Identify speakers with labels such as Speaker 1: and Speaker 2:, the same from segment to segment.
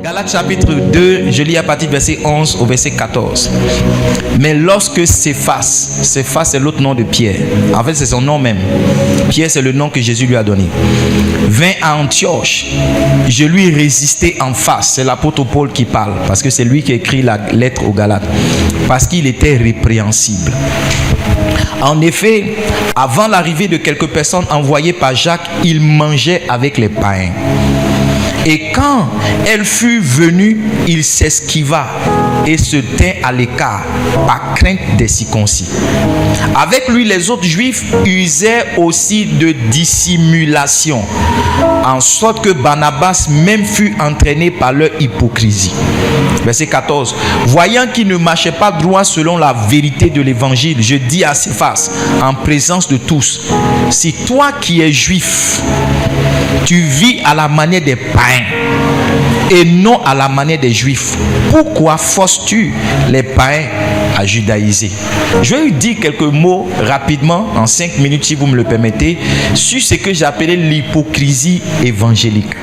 Speaker 1: Galates chapitre 2, je lis à partir du verset 11 au verset 14. Mais lorsque Céphas c'est l'autre nom de Pierre, en fait c'est son nom même, Pierre c'est le nom que Jésus lui a donné, vint à Antioche, je lui résistai en face. C'est l'apôtre Paul qui parle, parce que c'est lui qui écrit la lettre aux Galates, parce qu'il était répréhensible. En effet, avant l'arrivée de quelques personnes envoyées par Jacques, il mangeait avec les païens. Et quand elle fut venue, il s'esquiva et se tint à l'écart par crainte des circoncis. Avec lui, les autres juifs usaient aussi de dissimulation, en sorte que Barnabas même fut entraîné par leur hypocrisie. Verset 14. Voyant qu'il ne marchait pas droit selon la vérité de l'évangile, je dis à Céphas, en présence de tous, si toi qui es juif, tu vis à la manière des païens et non à la manière des juifs, pourquoi forces-tu les païens à judaïser? Je vais lui dire quelques mots rapidement, en 5 minutes si vous me le permettez, sur ce que j'appelais l'hypocrisie évangélique.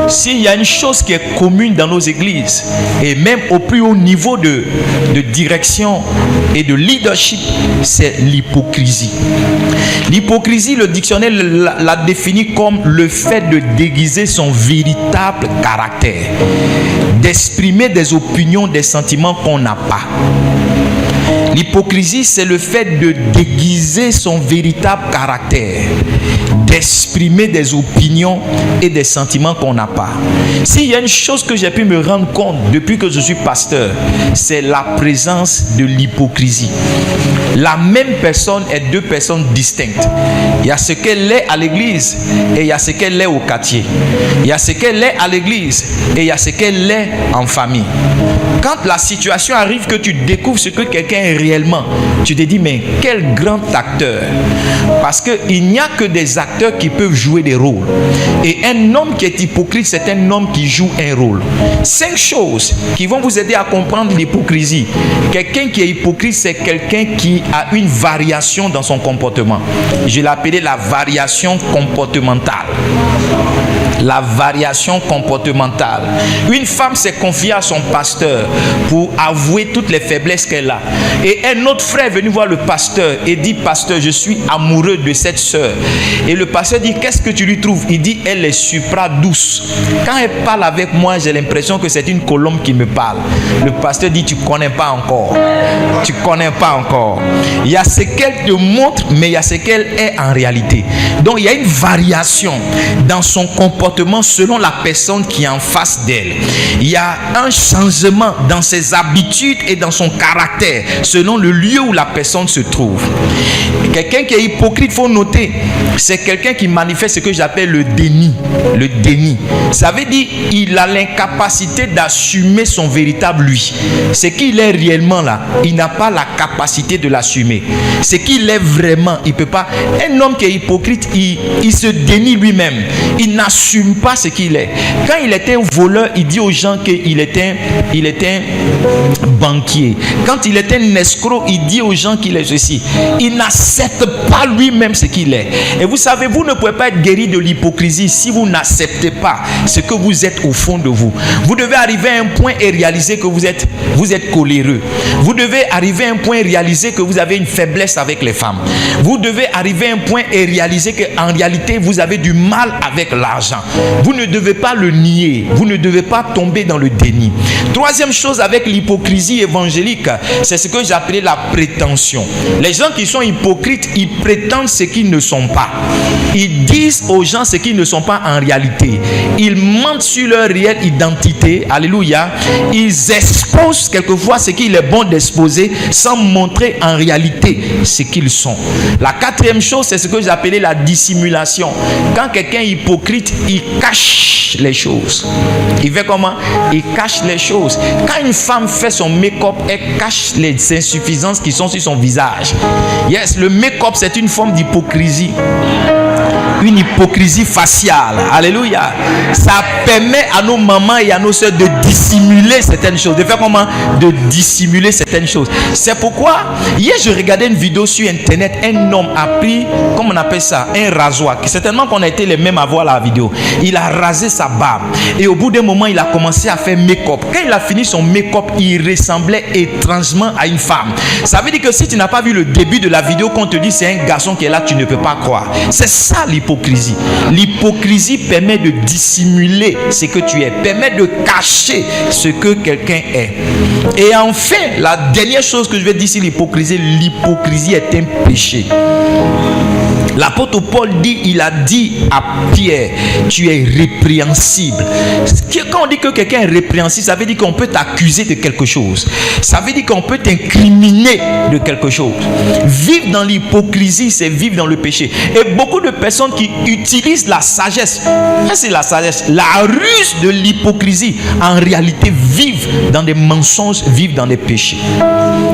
Speaker 1: S'il y a une chose qui est commune dans nos églises, et même au plus haut niveau de direction et de leadership, c'est l'hypocrisie. L'hypocrisie, le dictionnaire la définit comme le fait de déguiser son véritable caractère, d'exprimer des opinions, des sentiments qu'on n'a pas. L'hypocrisie, c'est le fait de déguiser son véritable caractère, d'exprimer des opinions et des sentiments qu'on n'a pas. S'il y a une chose que j'ai pu me rendre compte depuis que je suis pasteur, c'est la présence de l'hypocrisie. La même personne est deux personnes distinctes. Il y a ce qu'elle est à l'église et il y a ce qu'elle est au quartier. Il y a ce qu'elle est à l'église et il y a ce qu'elle est en famille. Quand la situation arrive que tu découvres ce que quelqu'un est réellement, tu te dis mais quel grand acteur. Parce qu'il n'y a que des acteurs qui peuvent jouer des rôles. Et un homme qui est hypocrite, c'est un homme qui joue un rôle. 5 choses qui vont vous aider à comprendre l'hypocrisie. Quelqu'un qui est hypocrite, c'est quelqu'un qui a une variation dans son comportement. Je l'ai appelé la variation comportementale. La variation comportementale. Une femme s'est confiée à son pasteur pour avouer toutes les faiblesses qu'elle a. Et un autre frère est venu voir le pasteur et dit, pasteur, je suis amoureux de cette soeur. Et le pasteur dit, qu'est-ce que tu lui trouves? Il dit, elle est super douce. Quand elle parle avec moi, j'ai l'impression que c'est une colombe qui me parle. Le pasteur dit, tu connais pas encore. Tu connais pas encore. Il y a ce qu'elle te montre, mais il y a ce qu'elle est en réalité. Donc il y a une variation dans son comportement selon la personne qui est en face d'elle. Il y a un changement dans ses habitudes et dans son caractère selon le lieu où la personne se trouve. Quelqu'un qui est hypocrite, il faut noter, c'est quelqu'un qui manifeste ce que j'appelle le déni. Le déni. Ça veut dire il a l'incapacité d'assumer son véritable lui. Ce qu'il est réellement là, il n'a pas la capacité de l'assumer. Ce qu'il est vraiment, il ne peut pas. Un homme qui est hypocrite, il se dénie lui-même. Il n'assume pas ce qu'il est. Quand il était un voleur, il dit aux gens qu'il était un banquier. Quand il était un escroc, il dit aux gens qu'il est ceci. Il n'accepte pas lui-même ce qu'il est. Et vous savez, vous ne pouvez pas être guéri de l'hypocrisie si vous n'acceptez pas ce que vous êtes au fond de vous. Vous devez arriver à un point et réaliser que vous êtes coléreux. Vous devez arriver à un point et réaliser que vous avez une faiblesse avec les femmes. Vous devez arriver à un point et réaliser qu'en réalité, vous avez du mal avec l'argent. Vous ne devez pas le nier. Vous ne devez pas tomber dans le déni. Troisième chose avec l'hypocrisie évangélique, c'est ce que j'appelais la prétention. Les gens qui sont hypocrites, ils prétendent ce qu'ils ne sont pas. Ils disent aux gens ce qu'ils ne sont pas en réalité. Ils mentent sur leur réelle identité. Alléluia. Ils exposent quelquefois ce qu'il est bon d'exposer sans montrer en réalité ce qu'ils sont. La quatrième chose, c'est ce que j'appelais la dissimulation. Quand quelqu'un est hypocrite, il cache les choses. Il fait comment? Il cache les choses. Quand une femme fait son make-up, elle cache les insuffisances qui sont sur son visage. Yes, le make-up, c'est une forme d'hypocrisie. une hypocrisie faciale. Alléluia. Ça permet à nos mamans et à nos soeurs de dissimuler certaines choses. De faire comment? De dissimuler certaines choses. C'est pourquoi, hier, je regardais une vidéo sur Internet. Un homme a pris, comment on appelle ça, un rasoir. Certainement qu'on a été les mêmes à voir la vidéo. Il a rasé sa barbe. Et au bout d'un moment, il a commencé à faire make-up. Quand il a fini son make-up, il ressemblait étrangement à une femme. Ça veut dire que si tu n'as pas vu le début de la vidéo, qu'on te dit c'est un garçon qui est là, tu ne peux pas croire. C'est ça l'hypocrisie. L'hypocrisie permet de dissimuler ce que tu es, permet de cacher ce que quelqu'un est. Et enfin, la dernière chose que je vais dire sur l'hypocrisie est un péché. L'apôtre Paul dit, il a dit à Pierre, tu es répréhensible. Quand on dit que quelqu'un est répréhensible, ça veut dire qu'on peut t'accuser de quelque chose. Ça veut dire qu'on peut t'incriminer de quelque chose. Vivre dans l'hypocrisie, c'est vivre dans le péché. Et beaucoup de personnes qui utilisent la sagesse, c'est la sagesse, la ruse de l'hypocrisie, en réalité vivent dans des mensonges, vivent dans des péchés.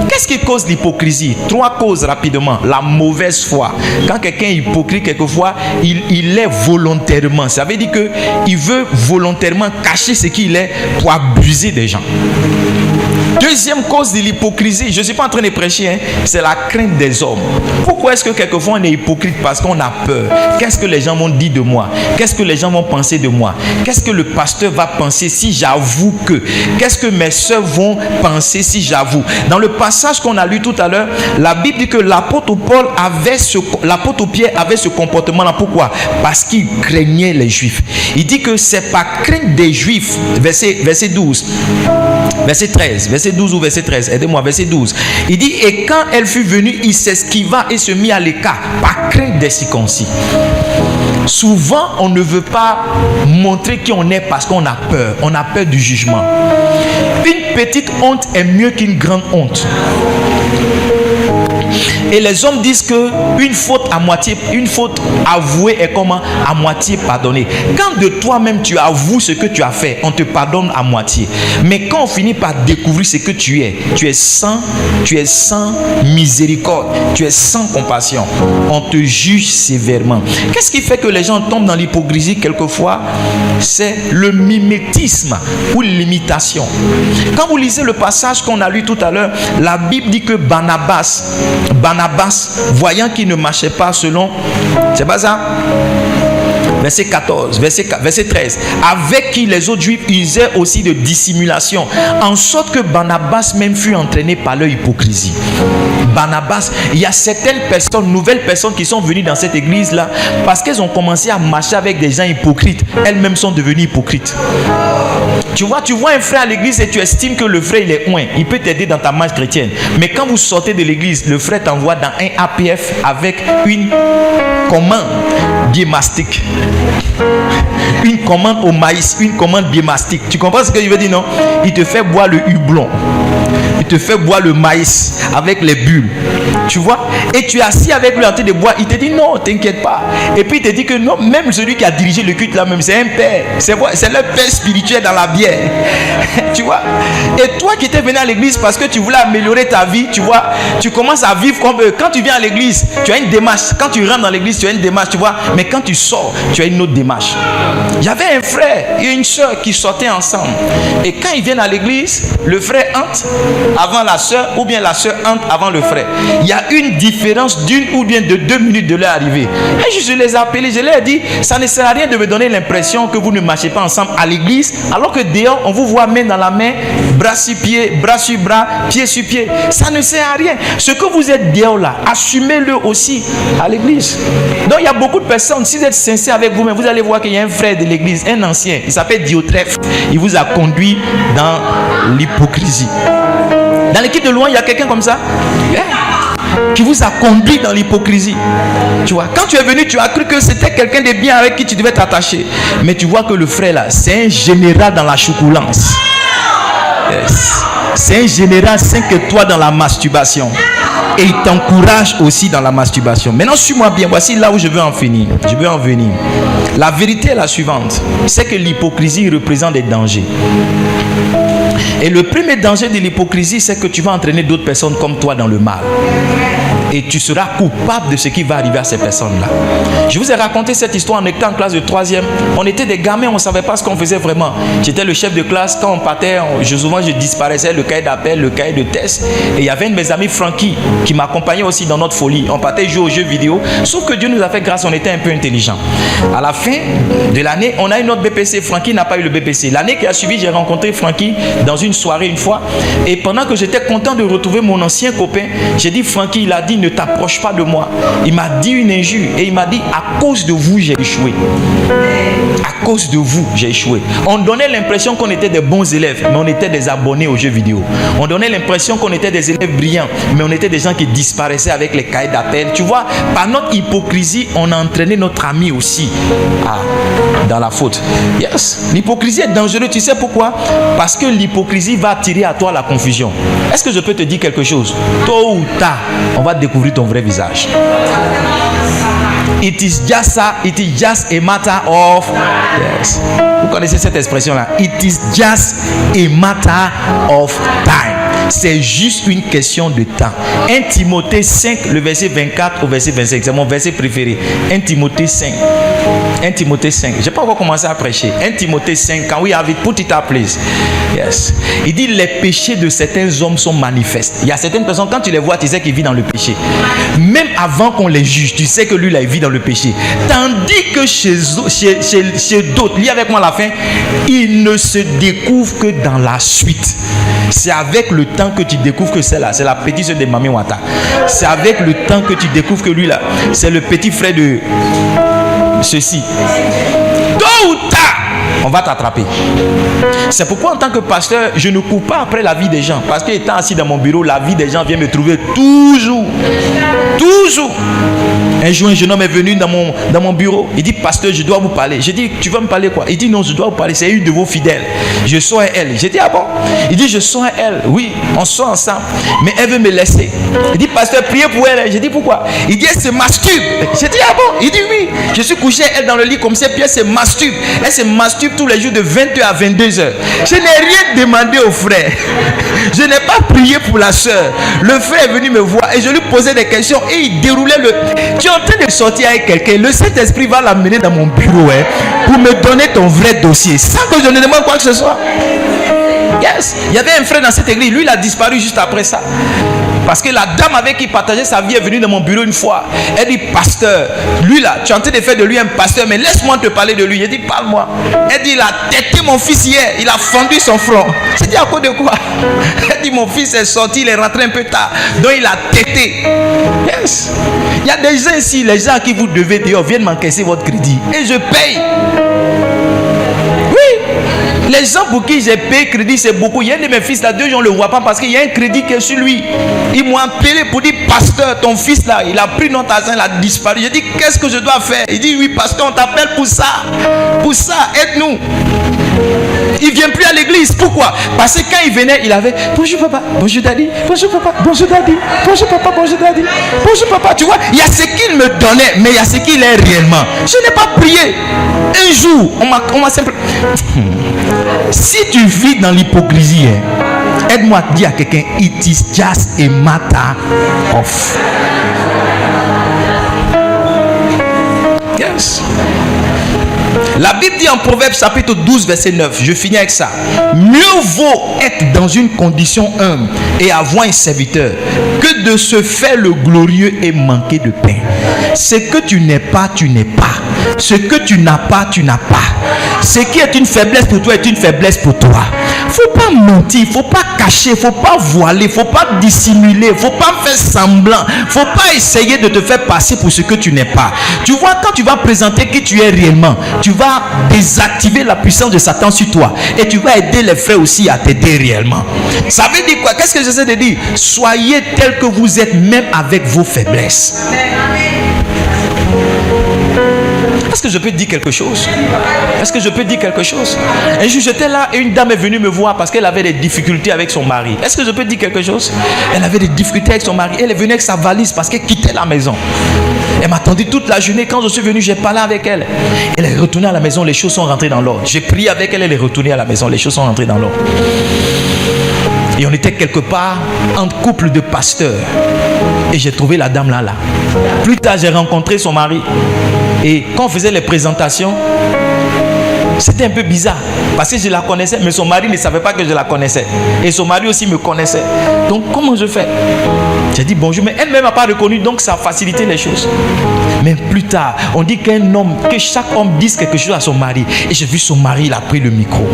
Speaker 1: Qu'est-ce qui cause l'hypocrisie? 3 causes rapidement. La mauvaise foi. Quand quelqu'un est hypocrite, quelquefois, il est volontairement. Ça veut dire qu'il veut volontairement cacher ce qu'il est pour abuser des gens. Deuxième cause de l'hypocrisie, je ne suis pas en train de prêcher, hein, c'est la crainte des hommes. Pourquoi est-ce que quelquefois on est hypocrite? Parce qu'on a peur. Qu'est-ce que les gens vont dire de moi? Qu'est-ce que les gens vont penser de moi? Qu'est-ce que le pasteur va penser si j'avoue que? Qu'est-ce que mes soeurs vont penser si j'avoue? Dans le passage qu'on a lu tout à l'heure, la Bible dit que l'apôtre Pierre avait ce comportement-là. Pourquoi? Parce qu'il craignait les Juifs. Il dit que c'est par crainte des Juifs, verset 12. Verset 13, verset 12 ou verset 13, aidez-moi, verset 12. Il dit, et quand elle fut venue, il s'esquiva et se mit à l'écart, par crainte des circoncis. Souvent, on ne veut pas montrer qui on est parce qu'on a peur. On a peur du jugement. Une petite honte est mieux qu'une grande honte. Et les hommes disent que une faute avouée est comment? À moitié pardonnée. Quand de toi-même tu avoues ce que tu as fait, on te pardonne à moitié. Mais quand on finit par découvrir ce que tu es sans miséricorde, tu es sans compassion, on te juge sévèrement. Qu'est-ce qui fait que les gens tombent dans l'hypocrisie quelquefois? C'est le mimétisme ou l'imitation. Quand vous lisez le passage qu'on a lu tout à l'heure, la Bible dit que Barnabas, voyant qu'il ne marchait pas selon, c'est pas ça? Verset 14, verset 13. Avec qui les autres juifs usaient aussi de dissimulation, en sorte que Barnabas même fut entraîné par leur hypocrisie. Barnabas, il y a certaines personnes, nouvelles personnes qui sont venues dans cette église-là, parce qu'elles ont commencé à marcher avec des gens hypocrites, elles-mêmes sont devenues hypocrites. Tu vois un frère à l'église et tu estimes que le frère il est loin, il peut t'aider dans ta marche chrétienne. Mais quand vous sortez de l'église, le frère t'envoie dans un APF avec une commande biomastique. Une commande au maïs, une commande biomastique. Tu comprends ce que je veux dire, non? Il te fait boire le hublon. Il te fait boire le maïs avec les bulles. Tu vois? Et tu es assis avec lui en train de boire. Il te dit non, t'inquiète pas. Et puis il te dit que non, même celui qui a dirigé le culte là même, c'est un père. C'est le père spirituel dans la bière. Tu vois? Et toi qui étais venu à l'église parce que tu voulais améliorer ta vie, tu vois, tu commences à vivre comme eux. Quand tu viens à l'église, tu as une démarche. Quand tu rentres dans l'église, tu as une démarche, tu vois. Mais quand tu sors, tu as une autre démarche. Il y avait un frère et une soeur qui sortaient ensemble. Et quand ils viennent à l'église, le frère entre avant la soeur ou bien la soeur entre avant le frère. Il y a une différence d'une ou bien de 2 minutes de leur arrivée. Et je les ai appelés, je leur ai dit, ça ne sert à rien de me donner l'impression que vous ne marchez pas ensemble à l'église, alors que dehors, on vous voit main dans la main, bras sur pied, bras sur bras, pied sur pied. Ça ne sert à rien. Ce que vous êtes dehors là, assumez-le aussi à l'église. Donc il y a beaucoup de personnes, si vous êtes sincère avec vous-même, vous allez voir qu'il y a un frère de l'église, un ancien, il s'appelle Diotrephe. Il vous a conduit dans l'hypocrisie. Dans l'équipe de loin, il y a quelqu'un comme ça, qui vous a conduit dans l'hypocrisie. Tu vois, quand tu es venu, tu as cru que c'était quelqu'un de bien avec qui tu devais t'attacher. Mais tu vois que le frère là, c'est un général dans la choucoulance. Yes. C'est un général 5 étoiles dans la masturbation. Et il t'encourage aussi dans la masturbation. Maintenant, suis-moi bien. Voici là où je veux en finir. Je veux en venir. La vérité est la suivante. C'est que l'hypocrisie représente des dangers. Et le premier danger de l'hypocrisie, c'est que tu vas entraîner d'autres personnes comme toi dans le mal. et tu seras coupable de ce qui va arriver à ces personnes-là. Je vous ai raconté cette histoire en étant en classe de 3e. On était des gamins, on ne savait pas ce qu'on faisait vraiment. J'étais le chef de classe. Quand on partait, souvent je disparaissais, le cahier d'appel, le cahier de test. Et il y avait un de mes amis, Francky, qui m'accompagnait aussi dans notre folie. On partait jouer aux jeux vidéo. Sauf que Dieu nous a fait grâce, on était un peu intelligents. À la fin de l'année, on a eu notre BPC. Francky n'a pas eu le BPC. L'année qui a suivi, j'ai rencontré Francky dans une soirée une fois. Et pendant que j'étais content de retrouver mon ancien copain, j'ai dit, Francky, il a dit, ne t'approche pas de moi. Il m'a dit une injure et il m'a dit, à cause de vous, j'ai échoué. À cause de vous, j'ai échoué. On donnait l'impression qu'on était des bons élèves, mais on était des abonnés aux jeux vidéo. On donnait l'impression qu'on était des élèves brillants, mais on était des gens qui disparaissaient avec les cahiers d'appel. Tu vois, par notre hypocrisie, on a entraîné notre ami aussi dans la faute. Yes, l'hypocrisie est dangereuse. Tu sais pourquoi? Parce que l'hypocrisie va attirer à toi la confusion. Est-ce que je peux te dire quelque chose? Tôt ou tard, on va découvrir ton vrai visage. It is just a matter of... Yes. Vous connaissez cette expression-là? It is just a matter of time. C'est juste une question de temps. 1 Timothée 5, le verset 24 au verset 25. C'est mon verset préféré. 1 Timothée 5. 1 Timothée 5. Je n'ai pas encore commencé à prêcher. 1 Timothée 5. Quand we have it, put it up, please. Yes. Il dit, les péchés de certains hommes sont manifestes. Il y a certaines personnes, quand tu les vois, tu sais qu'ils vivent dans le péché. Même avant qu'on les juge, tu sais que lui, là, il vit dans le péché. Tandis que chez d'autres, lis avec moi à la fin, il ne se découvre que dans la suite. C'est avec le temps que tu découvres que c'est là. C'est la petite soeur de Mami Wata. C'est avec le temps que tu découvres que lui là, c'est le petit frère de ceci. Tôt ou tard, on va t'attraper. C'est pourquoi en tant que pasteur, je ne cours pas après la vie des gens. Parce qu'étant assis dans mon bureau, la vie des gens vient me trouver toujours. Toujours. Un jour, un jeune homme est venu dans mon bureau. Il dit, pasteur, je dois vous parler. J'ai dit, tu vas me parler quoi? Il dit, non, je dois vous parler. C'est une de vos fidèles. Je sors à elle. J'ai dit, ah bon? Il dit, je sors à elle. Oui, on sort ensemble. Mais elle veut me laisser. Il dit, pasteur, priez pour elle. J'ai dit, pourquoi? Il dit, elle se masturbe. J'ai dit, ah bon? Il dit, oui. Je suis couché elle dans le lit comme ça, puis elle se masturbe. Elle se masturbe tous les jours de 20h à 22h. Je n'ai rien demandé au frère. Je n'ai pas prié pour la soeur. Le frère est venu me voir et je lui posais des questions et il déroulait le... Tu es en train de sortir avec quelqu'un. Le Saint-Esprit va l'amener dans mon bureau pour me donner ton vrai dossier sans que je ne demande quoi que ce soit. Yes. Il y avait un frère dans cette église. Lui, il a disparu juste après ça. Parce que la dame avec qui il partageait sa vie est venue dans mon bureau une fois. Elle dit, pasteur, lui là, tu es en train de faire de lui un pasteur, mais laisse-moi te parler de lui. J'ai dit, parle-moi. Elle dit, il a têté mon fils hier. Il a fendu son front. J'ai dit, à cause de quoi? Elle dit, mon fils est sorti, il est rentré un peu tard. Donc il a têté. Yes. Il y a des gens ici, les gens à qui vous devez dire, viennent m'encaisser votre crédit. Et je paye. Les gens pour qui j'ai payé crédit, c'est beaucoup. Il y a un de mes fils là, 2 jours, on ne le voit pas parce qu'il y a un crédit qui est sur lui. Ils m'ont appelé pour dire, pasteur, ton fils là, il a pris notre argent, il a disparu. J'ai dit, qu'est-ce que je dois faire? Il dit, oui, pasteur, on t'appelle pour ça. Pour ça, aide-nous. Il ne vient plus à l'église. Pourquoi? Parce que quand il venait, il avait bonjour papa, bonjour daddy, bonjour papa, bonjour daddy, bonjour papa, bonjour daddy, bonjour papa. Tu vois, il y a ce qu'il me donnait, mais il y a ce qu'il est réellement. Je n'ai pas prié. Un jour, on m'a simplement... Si tu vis dans l'hypocrisie, aide-moi à dire à quelqu'un, it is just a matter of... Yes. La Bible dit en Proverbe chapitre 12 verset 9, je finis avec ça. Mieux vaut être dans une condition humble et avoir un serviteur que de se faire le glorieux et manquer de pain. Ce que tu n'es pas, tu n'es pas. Ce que tu n'as pas, tu n'as pas. Ce qui est une faiblesse pour toi est une faiblesse pour toi. Faut pas mentir, faut pas cacher, faut pas voiler, faut pas dissimuler, faut pas faire semblant, faut pas essayer de te faire passer pour ce que tu n'es pas. Tu vois, quand tu vas présenter qui tu es réellement, tu vas désactiver la puissance de Satan sur toi et tu vas aider les frères aussi à t'aider réellement. Ça veut dire quoi? Qu'est-ce que j'essaie de dire? Soyez tels que vous êtes même avec vos faiblesses. Est-ce que je peux dire quelque chose? Est-ce que je peux dire quelque chose? Un jour j'étais là et une dame est venue me voir parce qu'elle avait des difficultés avec son mari. Est-ce que je peux dire quelque chose? Elle avait des difficultés avec son mari. Elle est venue avec sa valise parce qu'elle quittait la maison. Elle m'attendait toute la journée. Quand je suis venu, j'ai parlé avec elle. Elle est retournée à la maison, les choses sont rentrées dans l'ordre. J'ai prié avec elle, elle est retournée à la maison, les choses sont rentrées dans l'ordre. Et on était quelque part en couple de pasteurs. Et j'ai trouvé la dame là. Plus tard, j'ai rencontré son mari. Et quand on faisait les présentations, c'était un peu bizarre parce que je la connaissais, mais son mari ne savait pas que je la connaissais. Et son mari aussi me connaissait. Donc, comment je fais? J'ai dit bonjour, mais elle-même n'a pas reconnu, donc ça a facilité les choses. Mais plus tard, on dit que chaque homme dise quelque chose à son mari. Et j'ai vu son mari, il a pris le micro.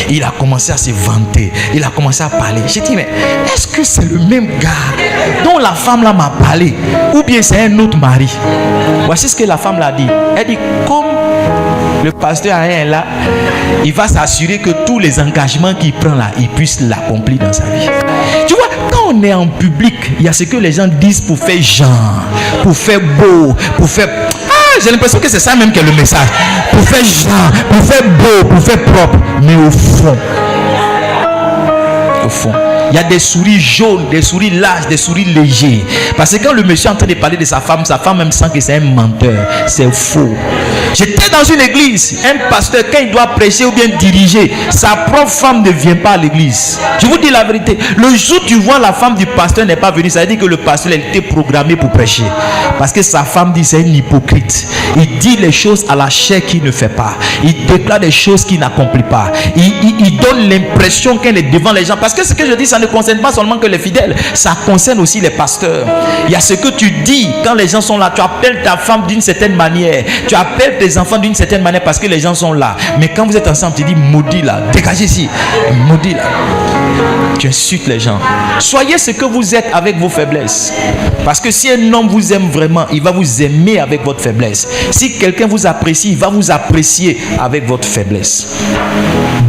Speaker 1: Il a commencé à se vanter. Il a commencé à parler. J'ai dit, mais est-ce que c'est le même gars dont la femme là m'a parlé? Ou bien c'est un autre mari? Voici ce que la femme l'a dit. Elle dit, comme le pasteur est là, il va s'assurer que tous les engagements qu'il prend là, il puisse l'accomplir dans sa vie. Tu vois, quand on est en public, il y a ce que les gens disent pour faire genre, pour faire beau, pour faire... Ah, j'ai l'impression que c'est ça même qui est le message. Pour faire genre, pour faire beau, pour faire propre. Mais au fond, il y a des souris jaunes, des souris larges, des souris légers. Parce que quand le monsieur est en train de parler de sa femme même sent que c'est un menteur. C'est faux. J'étais dans une église, un pasteur, quand il doit prêcher ou bien diriger, sa propre femme ne vient pas à l'église. Je vous dis la vérité. Le jour où tu vois la femme du pasteur n'est pas venue, ça veut dire que le pasteur était programmé pour prêcher. Parce que sa femme dit c'est un hypocrite. Il dit les choses à la chair qu'il ne fait pas. Il déclare des choses qu'il n'accomplit pas. Il donne l'impression qu'elle est devant les gens. Parce que ce que je dis, ça ne concerne pas seulement que les fidèles, ça concerne aussi les pasteurs. Il y a ce que tu dis quand les gens sont là. Tu appelles ta femme d'une certaine manière, tu appelles tes enfants d'une certaine manière parce que les gens sont là. Mais quand vous êtes ensemble, tu dis maudit là, dégagez ici, maudit là. Tu insultes les gens. Soyez ce que vous êtes avec vos faiblesses. Parce que si un homme vous aime vraiment, il va vous aimer avec votre faiblesse. Si quelqu'un vous apprécie, il va vous apprécier avec votre faiblesse.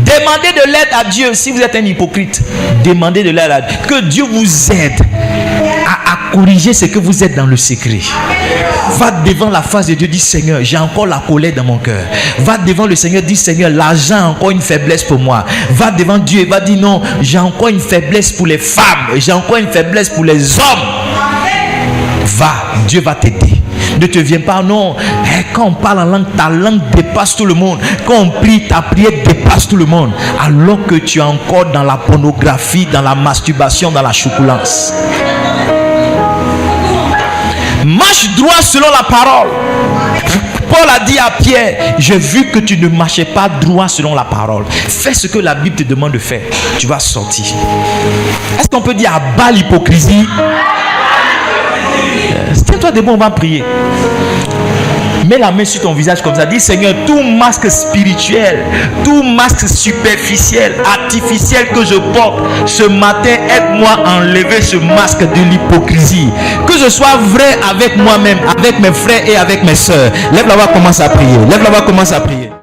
Speaker 1: Demandez de l'aide à Dieu. Si vous êtes un hypocrite, demandez de l'aide à Dieu. Que Dieu vous aide à corriger ce que vous êtes dans le secret. Va devant la face de Dieu, dis Seigneur, j'ai encore la colère dans mon cœur. Va devant le Seigneur, dis Seigneur, l'argent a encore une faiblesse pour moi. Va devant Dieu et va dire non, j'ai encore une faiblesse pour les femmes, j'ai encore une faiblesse pour les hommes. Va, Dieu va t'aider. Ne te viens pas, non. Quand on parle en langue, ta langue dépasse tout le monde. Quand on prie, ta prière dépasse tout le monde. Alors que tu es encore dans la pornographie, dans la masturbation, dans la choucoulance. Marche droit selon la parole. Paul a dit à Pierre, j'ai vu que tu ne marchais pas droit selon la parole. Fais ce que la Bible te demande de faire. Tu vas sortir. Est-ce qu'on peut dire à bas l'hypocrisie? Tiens-toi debout, on va prier. Mets la main sur ton visage comme ça. Dis Seigneur, tout masque spirituel, tout masque superficiel, artificiel que je porte, ce matin, aide-moi à enlever ce masque de l'hypocrisie. Que je sois vrai avec moi-même, avec mes frères et avec mes soeurs. Lève la voix, commence à prier. Lève la voix, commence à prier.